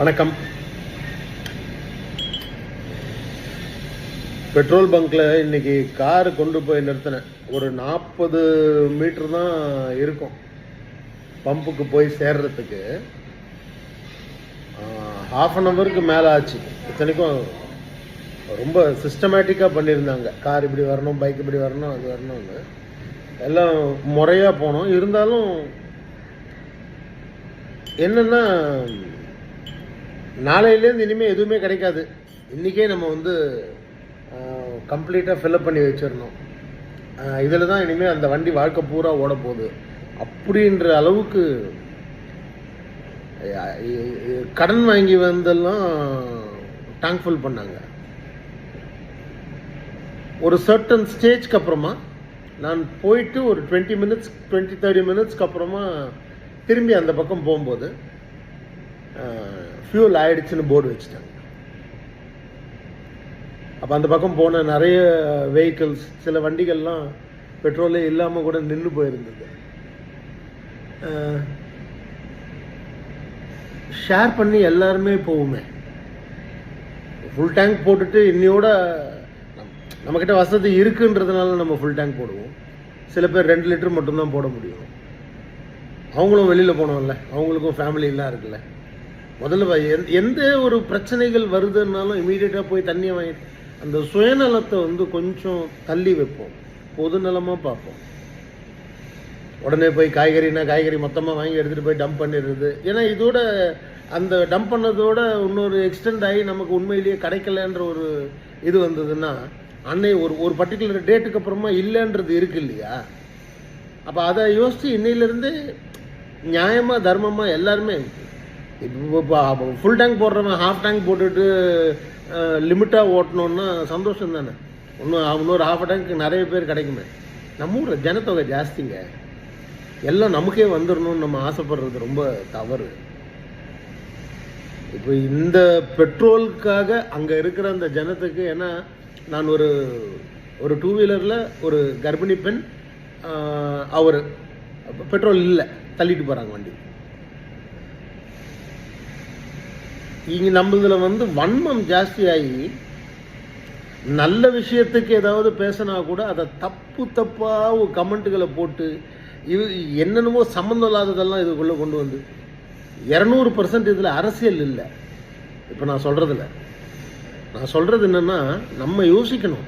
வணக்கம். பெட்ரோல் பங்க்கில் இன்றைக்கி காரு கொண்டு போய் நிறுத்தினேன். ஒரு 40 மீட்ரு தான் இருக்கும் பம்புக்கு போய் சேர்றதுக்கு. ½ அன் ஹவருக்கு மேலே ஆச்சு. இத்தனைக்கும் ரொம்ப சிஸ்டமேட்டிக்காக பண்ணியிருந்தாங்க. கார் இப்படி வரணும், பைக் இப்படி வரணும், அது வரணும்னு எல்லாம் முறையாக போனோம். இருந்தாலும் என்னென்னா, நாளையிலேருந்து இனிமேல் எதுவுமே கிடைக்காது. இன்றைக்கே நம்ம கம்ப்ளீட்டாக ஃபில்அப் பண்ணி வச்சிடணும். இதில் தான் இனிமேல் அந்த வண்டி வாழ்க்கை பூரா ஓட போகுது அப்படின்ற அளவுக்கு கடன் வாங்கி வந்தெல்லாம் டேங்க் ஃபுல் பண்ணாங்க. ஒரு சர்டன் ஸ்டேஜ்க்கு அப்புறமா நான் போயிட்டு ஒரு 20-30 மினிட்ஸ்க்கு அப்புறமா திரும்பி அந்த பக்கம் போகும்போது ஃபியூல் ஆயிடுச்சுன்னு போர்டு வச்சுட்டாங்க. அப்போ அந்த பக்கம் போன நிறைய வெஹிக்கிள்ஸ், சில வண்டிகள்லாம் பெட்ரோலே இல்லாமல் கூட நின்று போயிருந்தது. ஷேர் பண்ணி எல்லாருமே போகுமே. ஃபுல் டேங்க் போட்டுட்டு இன்னையோட நம்மக்கிட்ட வசதி இருக்குன்றதுனால நம்ம ஃபுல் டேங்க் போடுவோம். சில பேர் 2 லிட்டர் மட்டும்தான் போட முடியும். அவங்களும் வெளியில் போனோம்ல, அவங்களுக்கும் ஃபேமிலிலாம் இருக்குல்ல. முதல்ல எந்த ஒரு பிரச்சனைகள் வருதுன்னாலும் இமீடியட்டாக போய் தண்ணியை வாங்கி அந்த சுயநலத்தை கொஞ்சம் தள்ளி வைப்போம், பொதுநலமாக பார்ப்போம். உடனே போய் காய்கறி மொத்தமாக வாங்கி எடுத்துகிட்டு போய் டம்ப் பண்ணிடுறது. ஏன்னா இதோட அந்த டம்ப் பண்ணதோட இன்னொரு எக்ஸ்டெண்ட் ஆகி நமக்கு உண்மையிலேயே கிடைக்கலன்ற ஒரு இது வந்ததுன்னா, அன்னை ஒரு பர்டிகுலர் டேட்டுக்கு அப்புறமா இல்லைன்றது இருக்கு இல்லையா. அப்போ அதை யோசித்து இன்னையிலேருந்து நியாயமாக தர்மமாக எல்லாருமே இப்போ ஃபுல் டேங்க் போடுறவன் ½ டேங்க் போட்டுட்டு லிமிட்டாக ஓட்டணுன்னா சந்தோஷம் தானே. இன்னொரு ½ டேங்க் நிறைய பேர் கிடைக்குமே. நம்ம ஊரில் ஜனத்தொகை ஜாஸ்திங்க. எல்லாம் நமக்கே வந்துடணும்னு நம்ம ஆசைப்படுறது ரொம்ப தவறு. இப்போ இந்த பெட்ரோலுக்காக அங்கே இருக்கிற அந்த ஜனத்துக்கு, ஏன்னா நான் ஒரு 2 வீலரில் ஒரு கர்ப்பிணி பெண், அவர் பெட்ரோல் இல்லை, தள்ளிட்டு போகிறாங்க வண்டி. இங்கே நம்மளதில் வன்மம் ஜாஸ்தியாகி நல்ல விஷயத்துக்கு ஏதாவது பேசினா கூட அதை தப்பாக கமெண்ட்டுகளை போட்டு என்னென்னமோ சம்மந்தம் இல்லாததெல்லாம் இதுக்குள்ளே கொண்டு வந்து 200% இதில் அரசியல் இல்லை. இப்போ நான் சொல்கிறது என்னென்னா, நம்ம யோசிக்கணும்.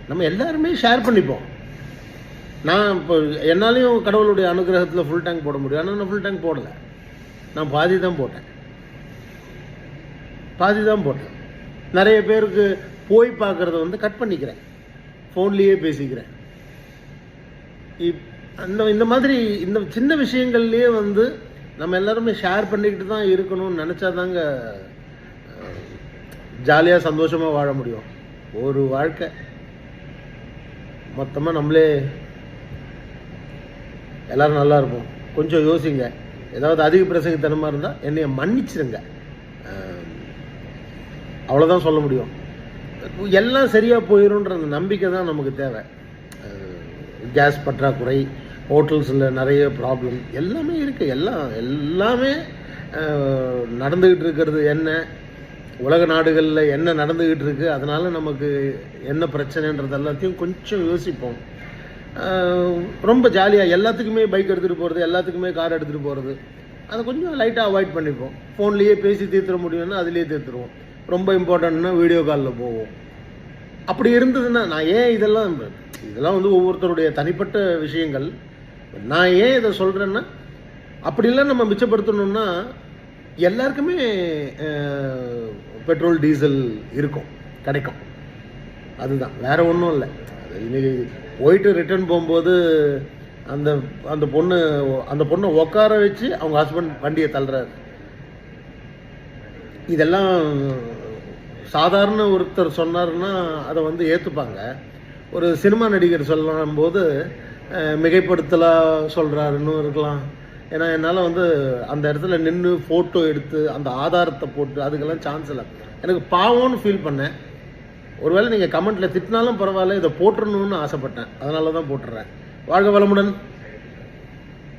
நம்ம எல்லாருமே ஷேர் பண்ணிப்போம். நான் இப்போ என்னாலையும் கடவுளுடைய அனுகிரகத்தில் ஃபுல் டேங்க் போட முடியும். ஆனால் நான் ஃபுல் டேங்க் போடலை. நான் பாதி தான் போட்டேன். நிறைய பேருக்கு போய் பார்க்குறத கட் பண்ணிக்கிறேன், ஃபோன்லேயே பேசிக்கிறேன். இந்த மாதிரி இந்த சின்ன விஷயங்கள்லேயே நம்ம எல்லாருமே ஷேர் பண்ணிக்கிட்டு தான் இருக்கணும்னு நினச்சாதாங்க ஜாலியாக சந்தோஷமாக வாழ முடியும். ஒரு வாழ்க்கை மொத்தமாக நம்மளே எல்லோரும் நல்லா இருப்போம். கொஞ்சம் யோசிங்க. ஏதாவது அதிக பிரசங்கத்தனமாக இருந்தால் என்னைய மன்னிச்சிருங்க. அவ்வளோதான் சொல்ல முடியும். எல்லாம் சரியாக போயிடும்ன்ற அந்த நம்பிக்கை தான் நமக்கு தேவை. கேஸ் பற்றாக்குறை, ஹோட்டல்ஸில் நிறைய ப்ராப்ளம் எல்லாமே இருக்குது. எல்லாமே நடந்துக்கிட்டு இருக்கிறது என்ன, உலக நாடுகளில் என்ன நடந்துக்கிட்டு இருக்குது, அதனால் நமக்கு என்ன பிரச்சனைன்றது எல்லாத்தையும் கொஞ்சம் யோசிப்போம். ரொம்ப ஜாலியாக எல்லாத்துக்குமே பைக் எடுத்துகிட்டு போகிறது, எல்லாத்துக்குமே கார் எடுத்துகிட்டு போகிறது, அதை கொஞ்சம் லைட்டாக அவாய்ட் பண்ணிப்போம். ஃபோன்லேயே பேசி தீர்த்துற முடியும்னா அதிலே தீர்த்துருவோம். ரொம்ப இம்பார்ட்டண்ட்னா வீடியோ காலில் போவோம். அப்படி இருந்ததுன்னா நான் ஏன் இதெல்லாம் ஒவ்வொருத்தருடைய தனிப்பட்ட விஷயங்கள். நான் ஏன் இதை சொல்கிறேன்னா, அப்படிலாம் நம்ம மிச்சப்படுத்தணும்னா எல்லாருக்குமே பெட்ரோல் டீசல் கிடைக்கும். அதுதான், வேறு ஒன்றும் இல்லை. இன்னைக்கு போயிட்டு ரிட்டர்ன் போகும்போது அந்த பொண்ணை உட்கார வச்சு அவங்க ஹஸ்பண்ட் வண்டியை தள்ளுறாரு. இதெல்லாம் சாதாரண ஒருத்தர் சொன்னார்னா அதை ஏற்றுப்பாங்க. ஒரு சினிமா நடிகர் சொல்லும் போது மிகைப்படுத்தலாக சொல்கிறாருன்னு இருக்கலாம். ஏன்னா என்னால் அந்த இடத்துல நின்று ஃபோட்டோ எடுத்து அந்த ஆதாரத்தை போட்டு அதுக்கெல்லாம் சான்ஸ் இல்லை. எனக்கு பாவம்னு ஃபீல் பண்ணேன். ஒருவேளை நீங்கள் கமெண்ட்டில் திட்டினாலும் பரவாயில்ல, இதை போட்டுடணும்னு ஆசைப்பட்டேன். அதனால தான் போட்டுடுறேன். வாழ்க வளமுடன்.